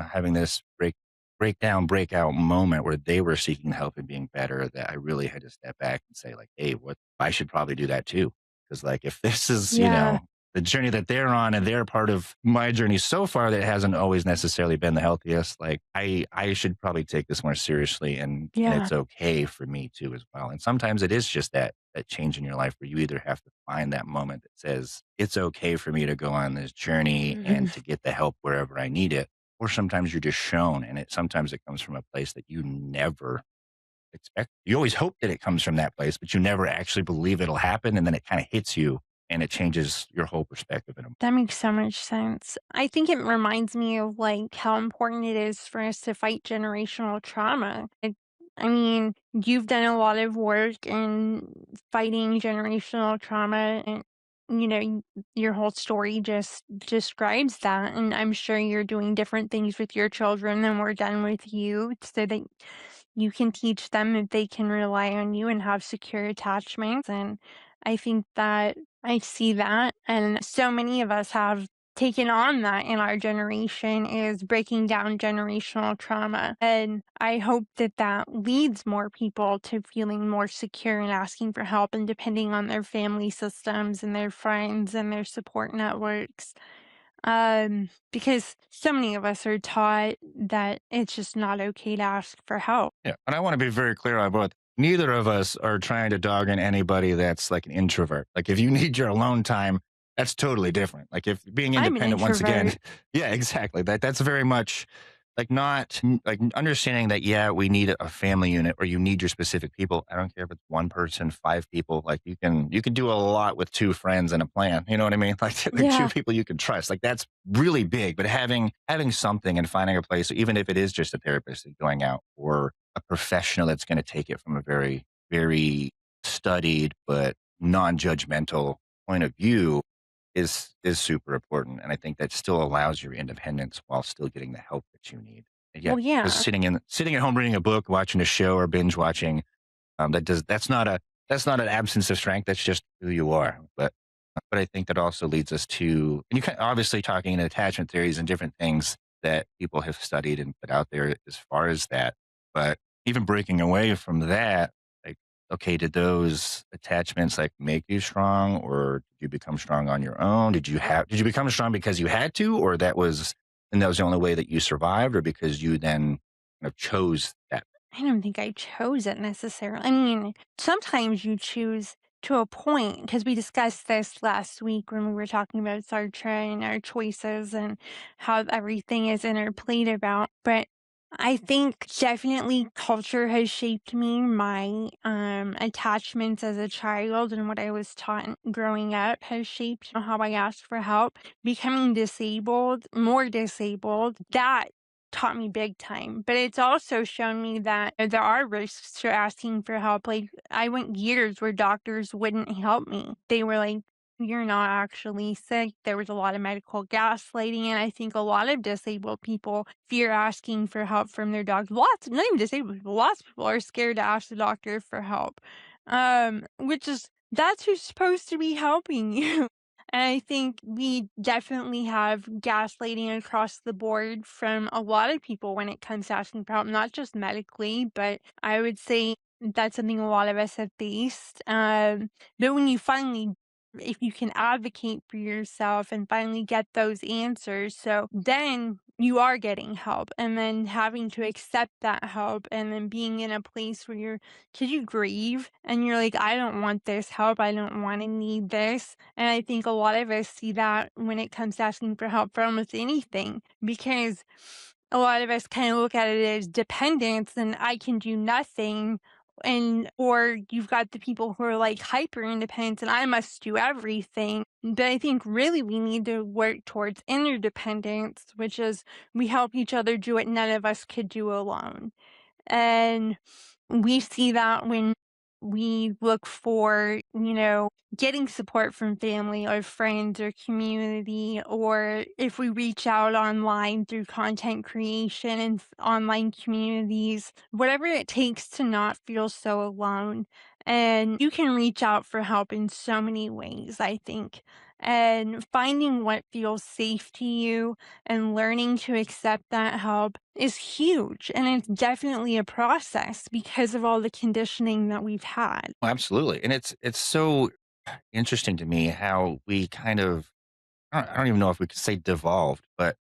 Speaker 1: having this breakdown, breakout moment where they were seeking help and being better, that I really had to step back and say, like, hey, what I should probably do that too. Because like if this is,
Speaker 2: Yeah,
Speaker 1: the journey that they're on and they're part of my journey so far that hasn't always necessarily been the healthiest, like I should probably take this more seriously, and
Speaker 2: yeah.
Speaker 1: it's okay for me too as well. And sometimes it is just that change in your life where you either have to find that moment that says it's okay for me to go on this journey and
Speaker 2: Mhm.
Speaker 1: to get the help wherever I need it, or sometimes you're just shown, and sometimes it comes from a place that you never expect. You always hope that it comes from that place, but you never actually believe it'll happen, and then it kind of hits you, and it changes your whole perspective in a.
Speaker 2: That makes so much sense. I think it reminds me of like how important it is for us to fight generational trauma. I mean, you've done a lot of work in fighting generational trauma, and your whole story just describes that. And I'm sure you're doing different things with your children than we're done with you, so that you can teach them that they can rely on you and have secure attachments. And I think that I see that, and so many of us have taken on that in our generation, is breaking down generational trauma. And I hope that that leads more people to feeling more secure and asking for help and depending on their family systems and their friends and their support networks. Because so many of us are taught that it's just not okay to ask for help.
Speaker 1: Yeah, and I want to be very clear on both. Neither of us are trying to dog in anybody that's like an introvert. Like if you need your alone time, that's totally different. Like if being
Speaker 2: I'm an
Speaker 1: independent, once again,
Speaker 2: introvert.
Speaker 1: yeah, exactly. That's very much like not like understanding that. Yeah, we need a family unit, or you need your specific people. I don't care if it's one person, five people. Like you can do a lot with two friends and a plan. You know what I mean? Like two
Speaker 2: Yeah.
Speaker 1: people you can trust. Like that's really big. But having something and finding a place, even if it is just a therapist and going out, or a professional that's going to take it from a very, very studied but non-judgmental point of view is super important. And I think that still allows your independence while still getting the help that you need. And yeah,
Speaker 2: Well,
Speaker 1: because
Speaker 2: yeah.
Speaker 1: sitting at home reading a book, watching a show, or binge watching, that's not an absence of strength. That's just who you are. But I think that also leads us to, and you can obviously talking in attachment theories and different things that people have studied and put out there as far as that. But even breaking away from that, like, okay, did those attachments like make you strong, or did you become strong on your own? Did you become strong because you had to, or and that was the only way that you survived, or because you then kind of chose that?
Speaker 2: I don't think I chose it necessarily. I mean, sometimes you choose to a point, because we discussed this last week when we were talking about Sartre and our choices and how everything is interplayed about. But I think definitely culture has shaped me, my attachments as a child and what I was taught growing up has shaped how I ask for help. Becoming disabled, more disabled, that taught me big time, but it's also shown me that there are risks to asking for help. Like, I went years where doctors wouldn't help me. They were like, "You're not actually sick." There was a lot of medical gaslighting, and I think a lot of disabled people fear asking for help from their doctor. Not even disabled people, lots of people are scared to ask the doctor for help. Which is that's who's supposed to be helping you. And I think we definitely have gaslighting across the board from a lot of people when it comes to asking for help, not just medically, but I would say that's something a lot of us have faced. But when you finally, if you can advocate for yourself and finally get those answers, so then you are getting help, and then having to accept that help, and then being in a place where you're, cause you grieve and you're like, I don't want this help. I don't want to need this. And I think a lot of us see that when it comes to asking for help for almost anything, because a lot of us kind of look at it as dependence and I can do nothing. And, or you've got the people who are like hyper independent and I must do everything. But I think really we need to work towards interdependence, which is we help each other do what none of us could do alone. And we see that when we look for, getting support from family or friends or community, or if we reach out online through content creation and online communities, whatever it takes to not feel so alone. And you can reach out for help in so many ways, I think. And finding what feels safe to you and learning to accept that help is huge. And it's definitely a process because of all the conditioning that we've had.
Speaker 1: Well, absolutely, and it's so interesting to me how we kind of I don't even know if we could say devolved, but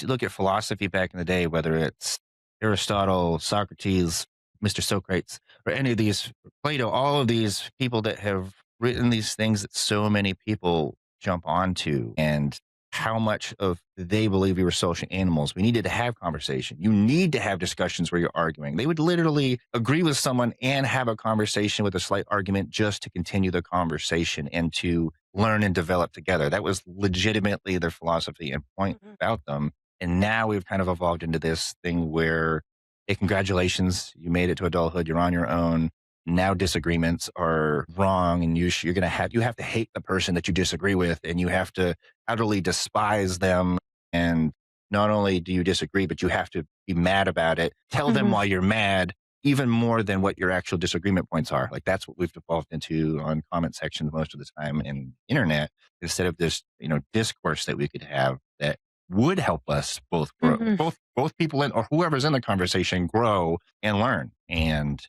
Speaker 1: look at philosophy back in the day, whether it's Aristotle, Socrates, Mr. Socrates, or any of these, Plato, all of these people that have written these things that so many people jump onto, and how much of they believe we were social animals. We needed to have conversation. You need to have discussions where you're arguing. They would literally agree with someone and have a conversation with a slight argument just to continue the conversation and to learn and develop together. That was legitimately their philosophy and point
Speaker 2: Mhm.
Speaker 1: about them. And now we've kind of evolved into this thing where, hey, congratulations, you made it to adulthood, you're on your own. Now disagreements are wrong, and you're gonna have to hate the person that you disagree with, and you have to utterly despise them. And not only do you disagree, but you have to be mad about it. Tell them
Speaker 2: Mhm.
Speaker 1: why you're mad, even more than what your actual disagreement points are. Like that's what we've devolved into on comment sections most of the time in internet, instead of this, discourse that we could have that would help us both grow,
Speaker 2: Mhm.
Speaker 1: both people in or whoever's in the conversation grow and learn. And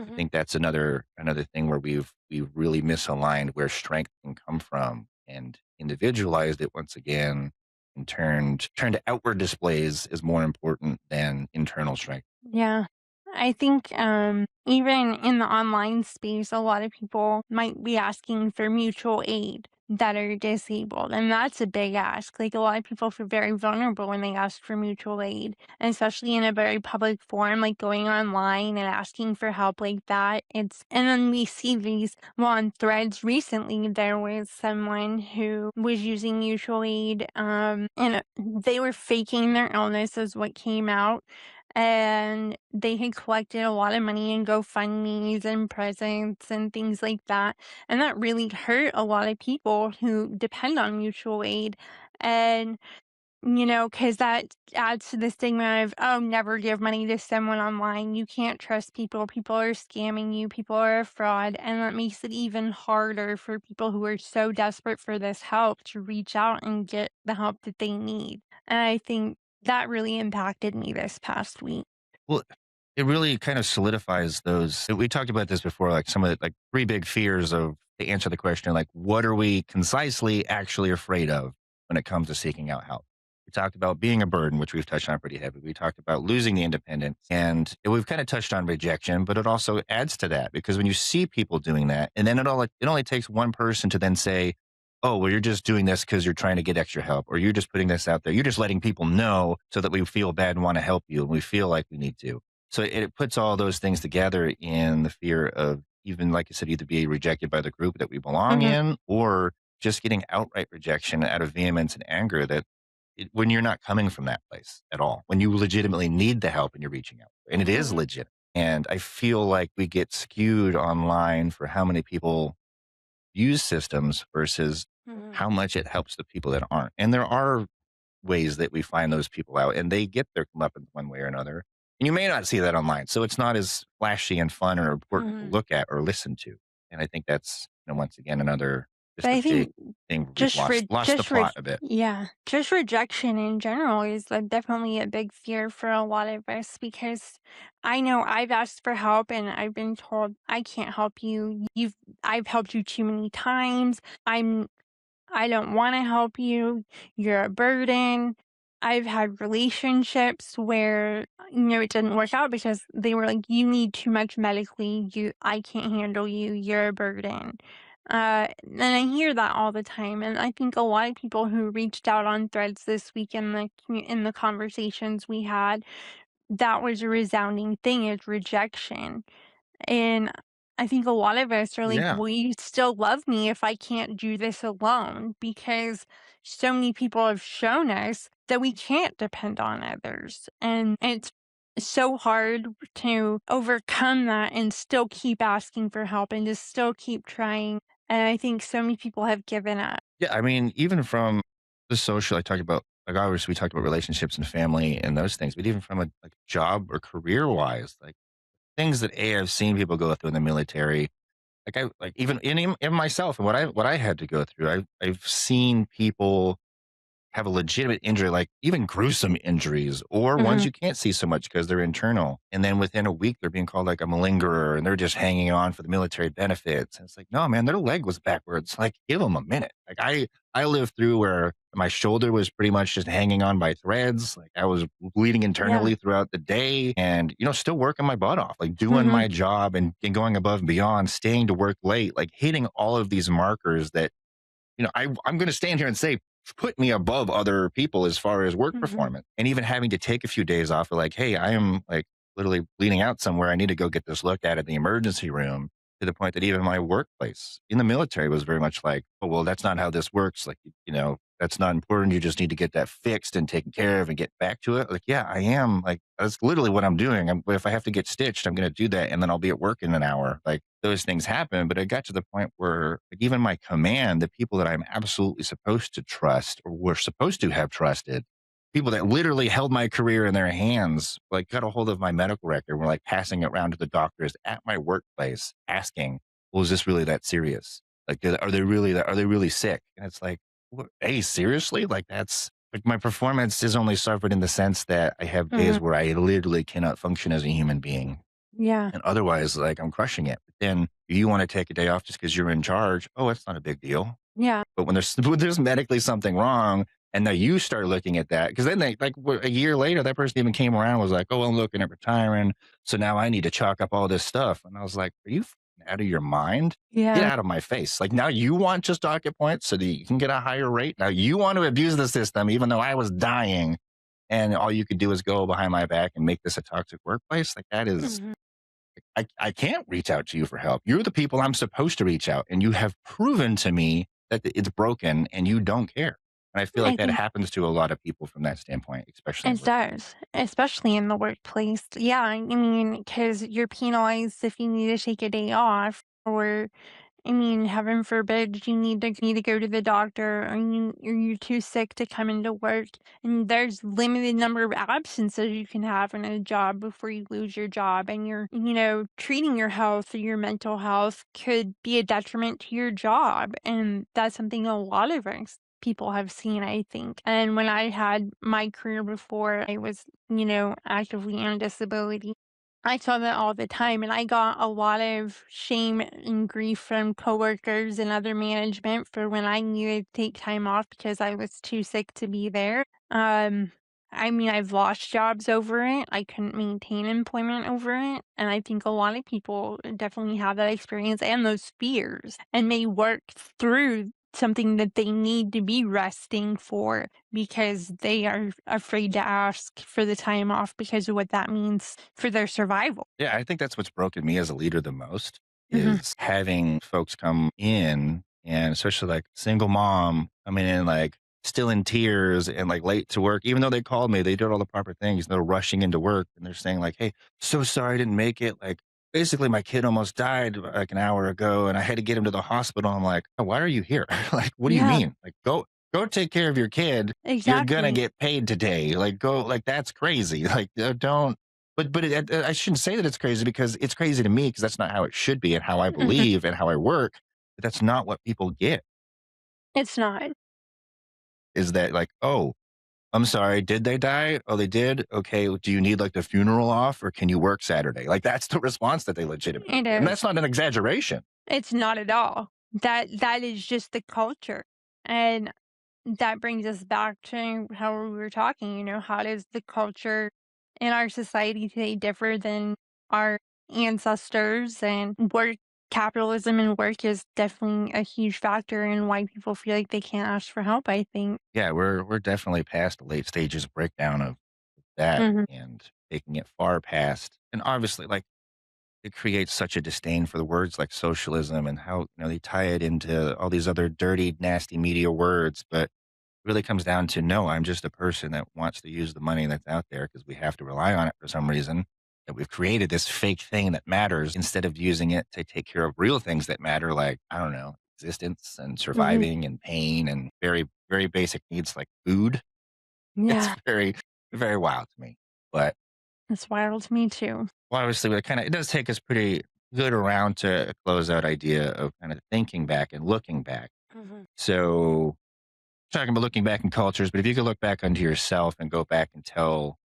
Speaker 1: I
Speaker 2: Mhm.
Speaker 1: think that's another thing where we've really misaligned where strength can come from and individualized it once again, and turned to outward displays is more important than internal strength.
Speaker 2: Yeah. I think even in the online space, a lot of people might be asking for mutual aid that are disabled. And that's a big ask. Like a lot of people feel very vulnerable when they ask for mutual aid, and especially in a very public forum, like going online and asking for help like that. And then we see these, well, on threads recently, there was someone who was using mutual aid, and they were faking their illness, is what came out, and they had collected a lot of money in GoFundMe's and presents and things like that. And that really hurt a lot of people who depend on mutual aid. And, because that adds to the stigma of, oh, never give money to someone online. You can't trust people. People are scamming you. People are a fraud. And that makes it even harder for people who are so desperate for this help to reach out and get the help that they need. And I think that really impacted me this past week.
Speaker 1: Well, it really kind of solidifies those. We talked about this before, like some of the like three big fears of to answer the question, like what are we concisely actually afraid of when it comes to seeking out help? We talked about being a burden, which we've touched on pretty heavy. We talked about losing the independence, and we've kind of touched on rejection, but it also adds to that because when you see people doing that, and then it only takes one person to then say, "Oh, well, you're just doing this because you're trying to get extra help, or you're just putting this out there. You're just letting people know so that we feel bad and want to help you, and we feel like we need to." So it puts all those things together in the fear of, even like you said, either be rejected by the group that we belong
Speaker 2: Mhm,
Speaker 1: in, or just getting outright rejection out of vehemence and anger when you're not coming from that place at all, when you legitimately need the help and you're reaching out, and it is
Speaker 2: mhm,
Speaker 1: legit. And I feel like we get skewed online for how many people use systems versus
Speaker 2: mhm,
Speaker 1: how much it helps the people that aren't. And there are ways that we find those people out, and they get their comeuppance one way or another. And you may not see that online, so it's not as flashy and fun or important to
Speaker 2: mhm.
Speaker 1: look at or listen to. And I think that's, once again, another
Speaker 2: But
Speaker 1: just a
Speaker 2: I
Speaker 1: big
Speaker 2: think
Speaker 1: thing where we've lost the plot a bit.
Speaker 2: just rejection in general is, like, definitely a big fear for a lot of us because I know I've asked for help and I've been told, "I can't help you. I've helped you too many times. I'm I don't wanna help you. You're a burden." I've had relationships where, it didn't work out because they were like, "You need too much medically. I can't handle you. You're a burden." And I hear that all the time, and I think a lot of people who reached out on threads this week in the conversations we had, that was a resounding thing, is rejection. And I think a lot of us are like,
Speaker 1: Yeah.
Speaker 2: "Will you still love me if I can't do this alone?" Because so many people have shown us that we can't depend on others. And it's so hard to overcome that and still keep asking for help and to still keep trying. And I think so many people have given up.
Speaker 1: Yeah. I mean, even from the social, I talked about, like, obviously, we talked about relationships and family and those things, but even from a like job or career wise, like things that I've seen people go through in the military, like I like even in myself and what I had to go through. I've seen people have a legitimate injury, like even gruesome injuries, or ones
Speaker 2: Mhm.
Speaker 1: you can't see so much because they're internal. And then within a week, they're being called like a malingerer and they're just hanging on for the military benefits. And it's like, no, man, their leg was backwards. Like, give them a minute. Like, I lived through where my shoulder was pretty much just hanging on by threads. Like, I was bleeding
Speaker 2: Yeah.
Speaker 1: internally throughout the day and, still working my butt off, like doing
Speaker 2: Mhm.
Speaker 1: my job and going above and beyond, staying to work late, like hitting all of these markers that I'm going to stand here and say, put me above other people as far as work
Speaker 2: Mhm.
Speaker 1: performance. And even having to take a few days off of like, hey, I am like literally bleeding out somewhere. I need to go get this looked at in the emergency room, to the point that even my workplace in the military was very much like, oh, well, that's not how this works. Like, that's not important. You just need to get that fixed and taken care of and get back to it. Like, yeah, I am. Like, that's literally what I'm doing. If I have to get stitched, I'm going to do that. And then I'll be at work in an hour. Like, those things happen. But it got to the point where, like, even my command, the people that I'm absolutely supposed to trust or were supposed to have trusted, people that literally held my career in their hands, like, got a hold of my medical record, were like passing it around to the doctors at my workplace, asking, "Well, is this really that serious? Like, are they really sick?" And it's like, hey, seriously? Like, that's like my performance is only suffered in the sense that I have days
Speaker 2: Mhm.
Speaker 1: where I literally cannot function as a human being.
Speaker 2: Yeah.
Speaker 1: And otherwise, like, I'm crushing it. But then you want to take a day off just because you're in charge. Oh, it's not a big deal.
Speaker 2: Yeah.
Speaker 1: But when there's when there's medically something wrong, and now you start looking at that, because then they like a year later, that person even came around and was like, "Oh, I'm looking at retiring, so now I need to chalk up all this stuff." And I was like, "Are you out of your mind? Get
Speaker 2: Yeah.
Speaker 1: out of my face! Like now you want just docket points so that you can get a higher rate. Now you want to abuse the system, even though I was dying, and all you could do is go behind my back and make this a toxic workplace. Like that is."
Speaker 2: Mhm.
Speaker 1: I can't reach out to you for help. You're the people I'm supposed to reach out, and you have proven to me that it's broken and you don't care. And I feel like
Speaker 2: I
Speaker 1: that
Speaker 2: think
Speaker 1: happens to a lot of people from that standpoint, especially in
Speaker 2: it
Speaker 1: work.
Speaker 2: does, especially in the workplace. Yeah, I mean, because you're penalized if you need to take a day off, or I mean, heaven forbid you need to go to the doctor, or you're too sick to come into work. And there's limited number of absences you can have in a job before you lose your job. And treating your health or your mental health could be a detriment to your job. And that's something a lot of us people have seen, I think. And when I had my career before I was, actively on disability, I saw that all the time, and I got a lot of shame and grief from coworkers and other management for when I needed to take time off because I was too sick to be there. Um, I mean, I've lost jobs over it. I couldn't maintain employment over it, and I think a lot of people definitely have that experience and those fears, and may work through something that they need to be resting for because they are afraid to ask for the time off because of what that means for their survival.
Speaker 1: Yeah, I think that's what's broken me as a leader the most
Speaker 2: Mhm.
Speaker 1: is having folks come in, and especially like single mom coming in like still in tears and like late to work, even though they called me, they did all the proper things. They're rushing into work and they're saying like, "Hey, so sorry I didn't make it. Like basically my kid almost died like an hour ago and I had to get him to the hospital." I'm like, "Oh, why are you here?" Like, what do you
Speaker 2: Yeah,
Speaker 1: mean? Like go take care of your kid. You're gonna
Speaker 2: exactly.
Speaker 1: get paid today. Like go like that's crazy. Like don't I shouldn't say that it's crazy because it's crazy to me because that's not how it should be and how I
Speaker 2: Mhm.
Speaker 1: believe and how I work. But that's not what people get.
Speaker 2: It's not.
Speaker 1: Is that like, oh, I'm sorry, did they die? Oh, they did. Okay, do you need like the funeral off, or can you work Saturday? Like that's the response that they legitimately
Speaker 2: It
Speaker 1: get, and
Speaker 2: is.
Speaker 1: that's not an exaggeration.
Speaker 2: It's not at all. That is just the culture. And that brings us back to how we were talking, how does the culture in our society today differ than our ancestors? And work capitalism and work is definitely a huge factor in why people feel like they can't ask for help, I think.
Speaker 1: Yeah, we're definitely past the late stages of breakdown of that
Speaker 2: Mhm.
Speaker 1: and taking it far past. And obviously, like it creates such a disdain for the words like socialism and how they tie it into all these other dirty, nasty media words. But really comes down to no, I'm just a person that wants to use the money that's out there because we have to rely on it for some reason. That we've created this fake thing that matters instead of using it to take care of real things that matter, like, I don't know, existence and
Speaker 2: Mhm.
Speaker 1: surviving and pain and very, very basic needs like food. It's
Speaker 2: Yeah,
Speaker 1: very, very wild to me. But
Speaker 2: it's wild to me too.
Speaker 1: well, obviously, it does take us pretty good around to a close out idea of kind of thinking back and looking back.
Speaker 2: Mhm.
Speaker 1: So, talking about looking back in cultures, but if you could look back onto yourself and go back and tell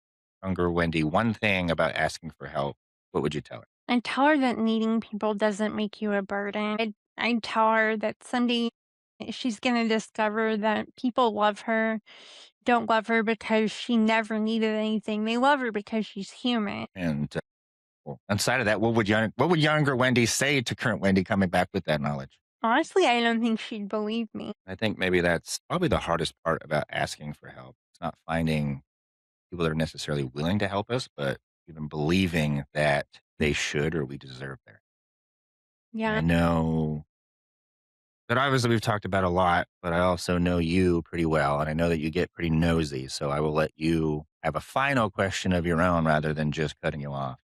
Speaker 1: younger Wendy one thing about asking for help, what would you tell her?
Speaker 2: And tell her that needing people doesn't make you a burden. I'd tell her that someday she's going to discover that people love her, don't love her because she never needed anything. They love her because she's human.
Speaker 1: And well, outside of that, what would younger Wendy say to current Wendy coming back with that knowledge?
Speaker 2: Honestly, I don't think she'd believe me.
Speaker 1: I think maybe that's probably the hardest part about asking for help. It's not finding people that are necessarily willing to help us, but even believing that they should or we deserve their. And I
Speaker 2: Yeah.
Speaker 1: know that obviously we've talked about a lot, but I also know you pretty well, and I know that you get pretty nosy. So I will let you have a final question of your own rather than just cutting you off.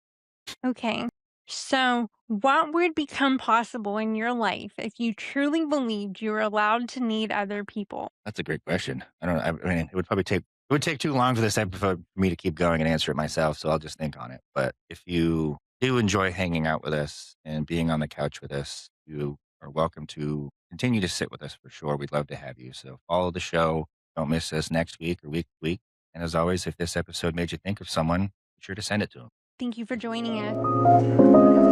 Speaker 2: Okay. So, what would become possible in your life if you truly believed you were allowed to need other people?
Speaker 1: That's a great question. I don't know. I mean, it would take too long for this episode for me to keep going and answer it myself. So I'll just think on it. But if you do enjoy hanging out with us and being on the couch with us, you are welcome to continue to sit with us for sure. We'd love to have you. So follow the show. Don't miss us next week or week to week. And as always, if this episode made you think of someone, be sure to send it to them.
Speaker 2: Thank you for joining us.